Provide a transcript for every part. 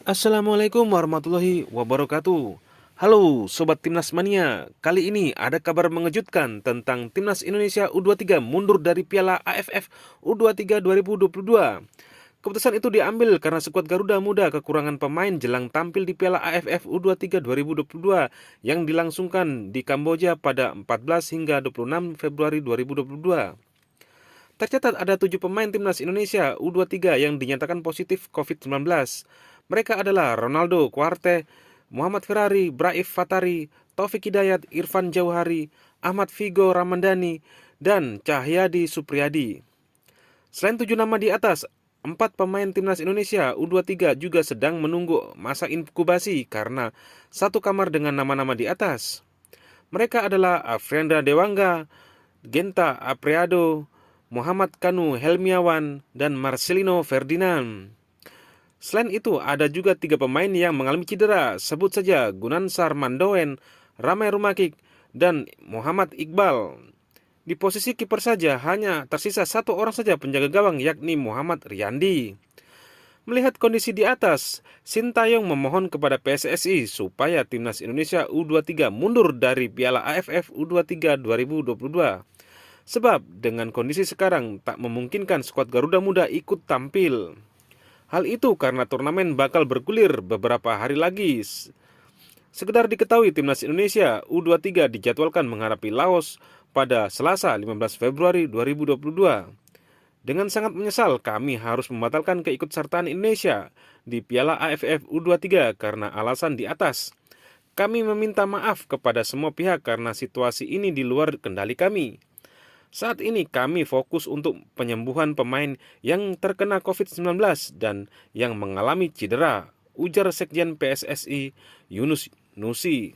Assalamualaikum warahmatullahi wabarakatuh. Halo Sobat Timnas Mania, kali ini ada kabar mengejutkan tentang Timnas Indonesia U23 mundur dari Piala AFF U23 2022. Keputusan itu diambil karena skuad Garuda Muda kekurangan pemain jelang tampil di Piala AFF U23 2022 yang dilangsungkan di Kamboja pada 14 hingga 26 Februari 2022. Tercatat ada 7 pemain Timnas Indonesia U23 yang dinyatakan positif COVID-19. Mereka adalah Ronaldo Kuarte, Muhammad Ferrari, Braif Fatari, Taufik Hidayat, Irfan Jauhari, Ahmad Vigo Ramandani, dan Cahyadi Supriyadi. Selain 7 nama di atas, 4 pemain Timnas Indonesia U23 juga sedang menunggu masa inkubasi karena satu kamar dengan nama-nama di atas. Mereka adalah Afrianda Dewangga, Genta Apriado, Muhammad Kanu Helmiawan, dan Marcelino Ferdinand. Selain itu, ada juga 3 pemain yang mengalami cedera, sebut saja Gunansar Mandoen, Ramai Rumakik, dan Muhammad Iqbal. Di posisi kiper saja hanya tersisa 1 orang saja penjaga gawang, yakni Muhammad Riyandi. Melihat kondisi di atas, Sintayong memohon kepada PSSI supaya Timnas Indonesia U23 mundur dari Piala AFF U23 2022. Sebab dengan kondisi sekarang tak memungkinkan skuad Garuda Muda ikut tampil. Hal itu karena turnamen bakal bergulir beberapa hari lagi. Sekedar diketahui Timnas Indonesia U23 dijadwalkan menghadapi Laos pada Selasa 15 Februari 2022. Dengan sangat menyesal kami harus membatalkan keikutsertaan Indonesia di Piala AFF U23 karena alasan di atas. Kami meminta maaf kepada semua pihak karena situasi ini di luar kendali kami. Saat ini kami fokus untuk penyembuhan pemain yang terkena COVID-19 dan yang mengalami cedera, ujar Sekjen PSSI Yunus Nusi.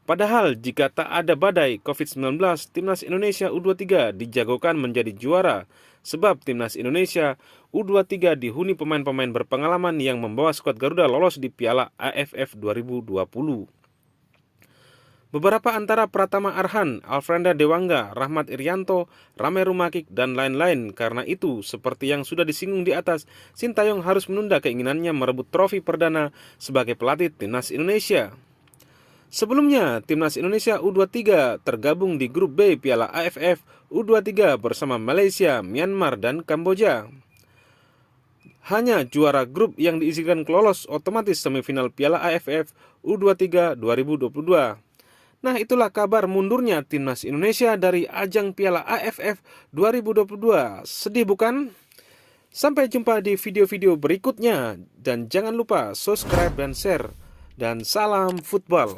Padahal jika tak ada badai COVID-19, Timnas Indonesia U23 dijagokan menjadi juara, sebab Timnas Indonesia U23 dihuni pemain-pemain berpengalaman yang membawa skuad Garuda lolos di Piala AFF 2020. Beberapa antara Pratama Arhan, Alfrenda Dewangga, Rahmat Irianto, Ramai Rumakik, dan lain-lain. Karena itu, seperti yang sudah disinggung di atas, Sintayong harus menunda keinginannya merebut trofi perdana sebagai pelatih Timnas Indonesia. Sebelumnya, Timnas Indonesia U23 tergabung di grup B Piala AFF U23 bersama Malaysia, Myanmar, dan Kamboja. Hanya juara grup yang diizinkan lolos otomatis semifinal Piala AFF U23 2022. Nah, itulah kabar mundurnya Timnas Indonesia dari ajang Piala AFF 2022. Sedih bukan? Sampai jumpa di video-video berikutnya. Dan jangan lupa subscribe dan share. Dan salam football.